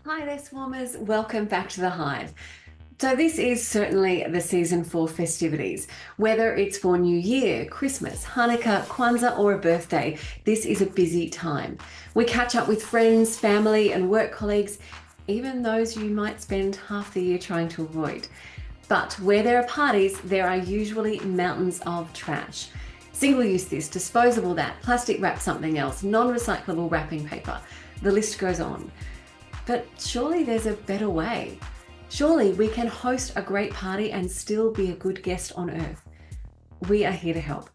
Hi there, Swarmers. Welcome back to the Hive. So this is certainly the season for festivities. Whether it's for New Year, Christmas, Hanukkah, Kwanzaa, or a birthday, this is a busy time. We catch up with friends, family, and work colleagues, even those you might spend half the year trying to avoid. But where there are parties, there are usually mountains of trash. Single-use this, disposable that, plastic wrap something else, non-recyclable wrapping paper. The list goes on. But surely there's a better way. Surely we can host a great party and still be a good guest on Earth. We are here to help.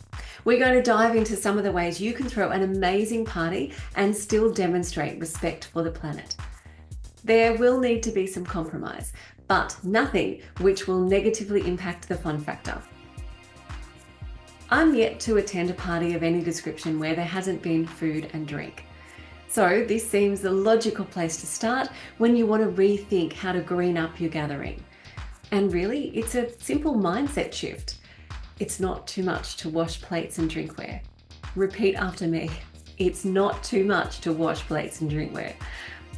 We're going to dive into some of the ways you can throw an amazing party and still demonstrate respect for the planet. There will need to be some compromise, but nothing which will negatively impact the fun factor. I'm yet to attend a party of any description where there hasn't been food and drink. So this seems the logical place to start when you want to rethink how to green up your gathering. And really, it's a simple mindset shift. It's not too much to wash plates and drinkware. Repeat after me. It's not too much to wash plates and drinkware.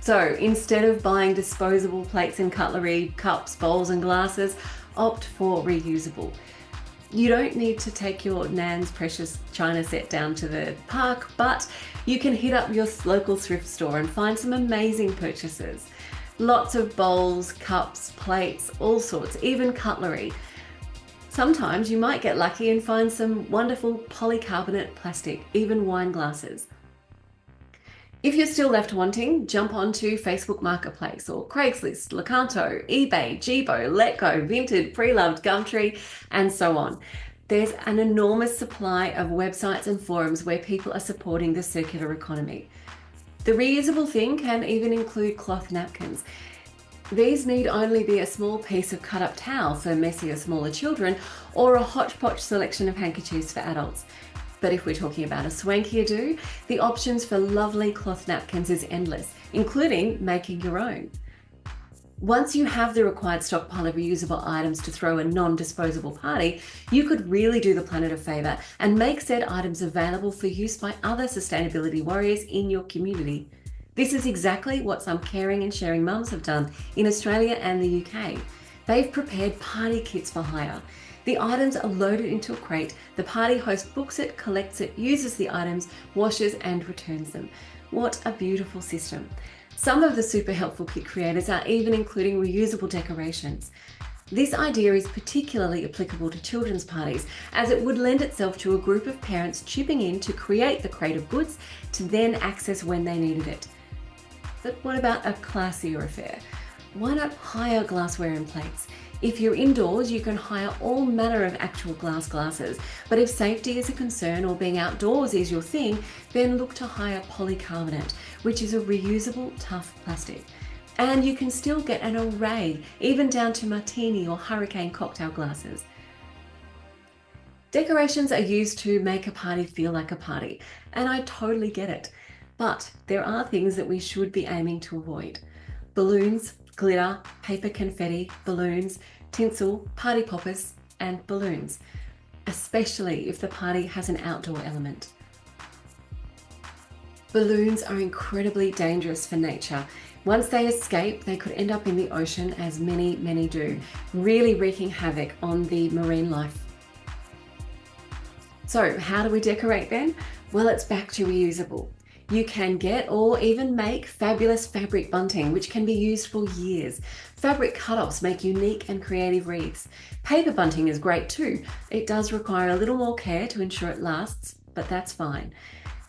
So instead of buying disposable plates and cutlery, cups, bowls and glasses, opt for reusable. You don't need to take your Nan's precious china set down to the park, but you can hit up your local thrift store and find some amazing purchases. Lots of bowls, cups, plates, all sorts, even cutlery. Sometimes you might get lucky and find some wonderful polycarbonate plastic, even wine glasses. If you're still left wanting, jump onto Facebook Marketplace or Craigslist, Lakanto, eBay, Jibo, Letgo, Vinted, Pre-Loved, Gumtree, and so on. There's an enormous supply of websites and forums where people are supporting the circular economy. The reusable thing can even include cloth napkins. These need only be a small piece of cut-up towel for messy or smaller children, or a hodgepodge selection of handkerchiefs for adults. But if we're talking about a swankier do, the options for lovely cloth napkins is endless, including making your own. Once you have the required stockpile of reusable items to throw a non-disposable party, you could really do the planet a favour and make said items available for use by other sustainability warriors in your community. This is exactly what some caring and sharing mums have done in Australia and the UK. They've prepared party kits for hire. The items are loaded into a crate, the party host books it, collects it, uses the items, washes and returns them. What a beautiful system. Some of the super helpful kit creators are even including reusable decorations. This idea is particularly applicable to children's parties, as it would lend itself to a group of parents chipping in to create the crate of goods to then access when they needed it. But what about a classier affair? Why not hire glassware and plates? If you're indoors, you can hire all manner of actual glass glasses, but if safety is a concern or being outdoors is your thing, then look to hire polycarbonate, which is a reusable, tough plastic. And you can still get an array, even down to martini or hurricane cocktail glasses. Decorations are used to make a party feel like a party, and I totally get it. But there are things that we should be aiming to avoid. Balloons, glitter, paper confetti, balloons, tinsel, party poppers, and balloons, especially if the party has an outdoor element. Balloons are incredibly dangerous for nature. Once they escape, they could end up in the ocean, as many do, really wreaking havoc on the marine life. So how do we decorate then? Well, it's back to reusable. You can get or even make fabulous fabric bunting, which can be used for years. Fabric cut-offs make unique and creative wreaths. Paper bunting is great too. It does require a little more care to ensure it lasts, but that's fine.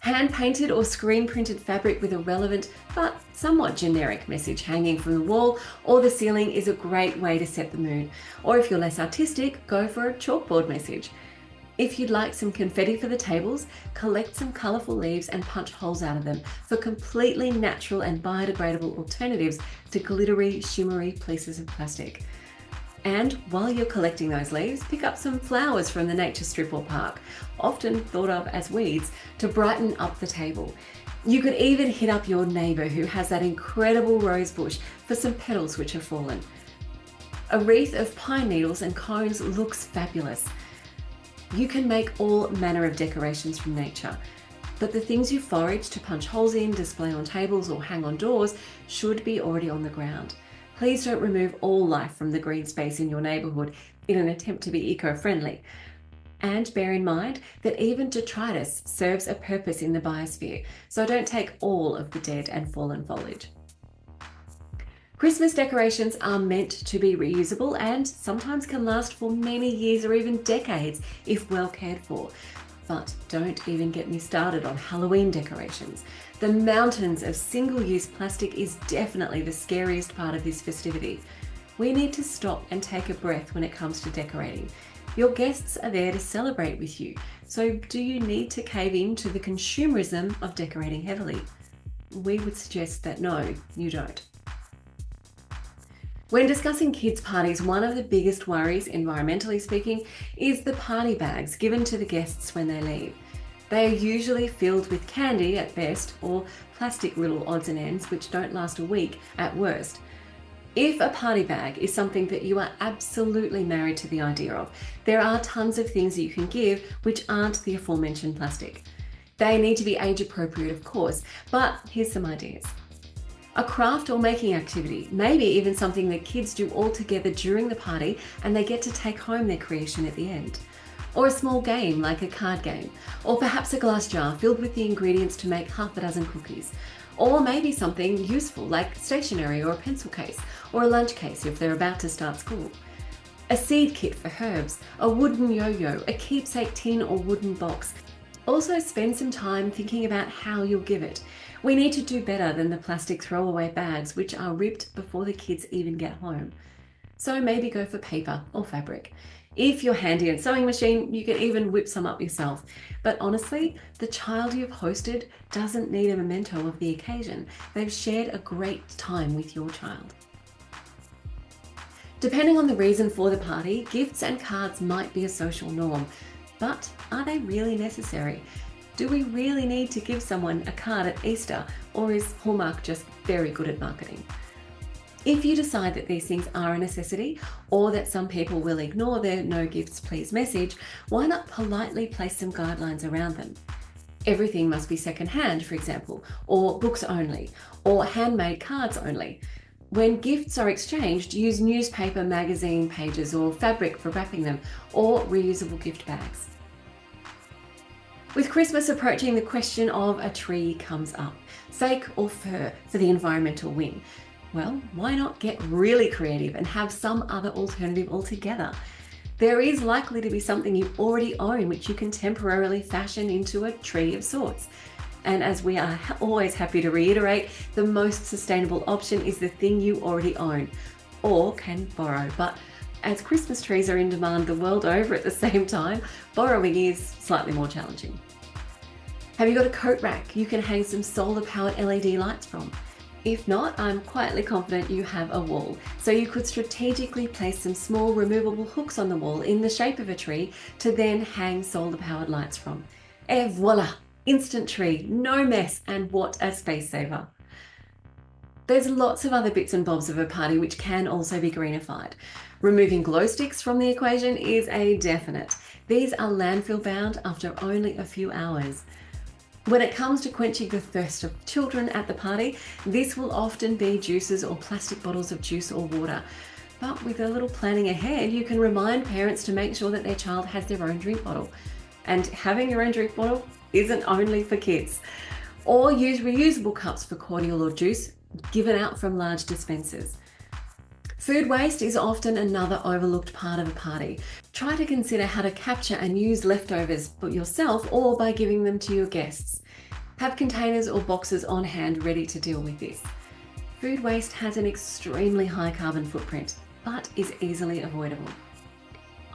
Hand-painted or screen-printed fabric with a relevant but somewhat generic message hanging from the wall or the ceiling is a great way to set the mood. Or if you're less artistic, go for a chalkboard message. If you'd like some confetti for the tables, collect some colourful leaves and punch holes out of them for completely natural and biodegradable alternatives to glittery, shimmery pieces of plastic. And while you're collecting those leaves, pick up some flowers from the nature strip or park, often thought of as weeds, to brighten up the table. You could even hit up your neighbour who has that incredible rose bush for some petals which have fallen. A wreath of pine needles and cones looks fabulous. You can make all manner of decorations from nature. But the things you forage to punch holes in, display on tables or hang on doors should be already on the ground. Please don't remove all life from the green space in your neighbourhood in an attempt to be eco-friendly. And bear in mind that even detritus serves a purpose in the biosphere, so don't take all of the dead and fallen foliage. Christmas decorations are meant to be reusable and sometimes can last for many years or even decades if well cared for. But don't even get me started on Halloween decorations. The mountains of single-use plastic is definitely the scariest part of this festivity. We need to stop and take a breath when it comes to decorating. Your guests are there to celebrate with you, so do you need to cave in to the consumerism of decorating heavily? We would suggest that no, you don't. When discussing kids' parties, one of the biggest worries, environmentally speaking, is the party bags given to the guests when they leave. They are usually filled with candy at best, or plastic little odds and ends which don't last a week at worst. If a party bag is something that you are absolutely married to the idea of, there are tons of things that you can give which aren't the aforementioned plastic. They need to be age appropriate, of course, but here's some ideas. A craft or making activity, maybe even something that kids do all together during the party and they get to take home their creation at the end. Or a small game like a card game, or perhaps a glass jar filled with the ingredients to make half a dozen cookies. Or maybe something useful like stationery or a pencil case, or a lunch case if they're about to start school. A seed kit for herbs, a wooden yo-yo, a keepsake tin or wooden box. Also spend some time thinking about how you'll give it. We need to do better than the plastic throwaway bags which are ripped before the kids even get home. So maybe go for paper or fabric. If you're handy at a sewing machine, you can even whip some up yourself. But honestly, the child you've hosted doesn't need a memento of the occasion. They've shared a great time with your child. Depending on the reason for the party, gifts and cards might be a social norm. But are they really necessary? Do we really need to give someone a card at Easter, or is Hallmark just very good at marketing? If you decide that these things are a necessity, or that some people will ignore their no gifts please message, why not politely place some guidelines around them? Everything must be secondhand, for example, or books only, or handmade cards only. When gifts are exchanged, use newspaper, magazine pages, or fabric for wrapping them, or reusable gift bags. With Christmas approaching, the question of a tree comes up. Fake or fur for the environmental win? Well, why not get really creative and have some other alternative altogether? There is likely to be something you already own which you can temporarily fashion into a tree of sorts. And as we are always happy to reiterate, the most sustainable option is the thing you already own or can borrow. But as Christmas trees are in demand the world over at the same time, borrowing is slightly more challenging. Have you got a coat rack you can hang some solar-powered LED lights from? If not, I'm quietly confident you have a wall, so you could strategically place some small removable hooks on the wall in the shape of a tree to then hang solar-powered lights from. Et voila! Instant tree, no mess, and what a space saver. There's lots of other bits and bobs of a party which can also be greenified. Removing glow sticks from the equation is a definite. These are landfill bound after only a few hours. When it comes to quenching the thirst of children at the party, this will often be juices or plastic bottles of juice or water. But with a little planning ahead, you can remind parents to make sure that their child has their own drink bottle. And having your own drink bottle isn't only for kids. Or use reusable cups for cordial or juice given out from large dispensers. Food waste is often another overlooked part of a party. Try to consider how to capture and use leftovers for yourself or by giving them to your guests. Have containers or boxes on hand ready to deal with this. Food waste has an extremely high carbon footprint, but is easily avoidable.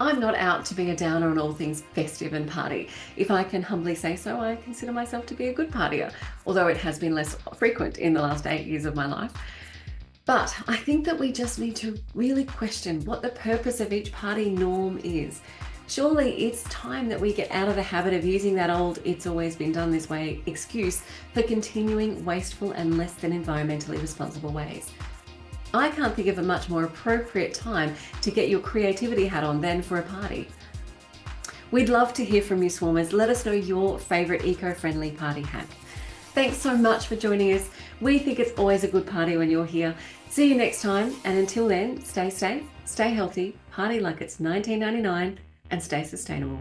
I'm not out to be a downer on all things festive and party. If I can humbly say so, I consider myself to be a good partier, although it has been less frequent in the last 8 years of my life. But I think that we just need to really question what the purpose of each party norm is. Surely it's time that we get out of the habit of using that old "it's always been done this way" excuse for continuing wasteful and less than environmentally responsible ways. I can't think of a much more appropriate time to get your creativity hat on than for a party. We'd love to hear from you, Swarmers. Let us know your favourite eco-friendly party hack. Thanks so much for joining us. We think it's always a good party when you're here. See you next time, and until then, stay safe, stay healthy, party like it's 1999, and stay sustainable.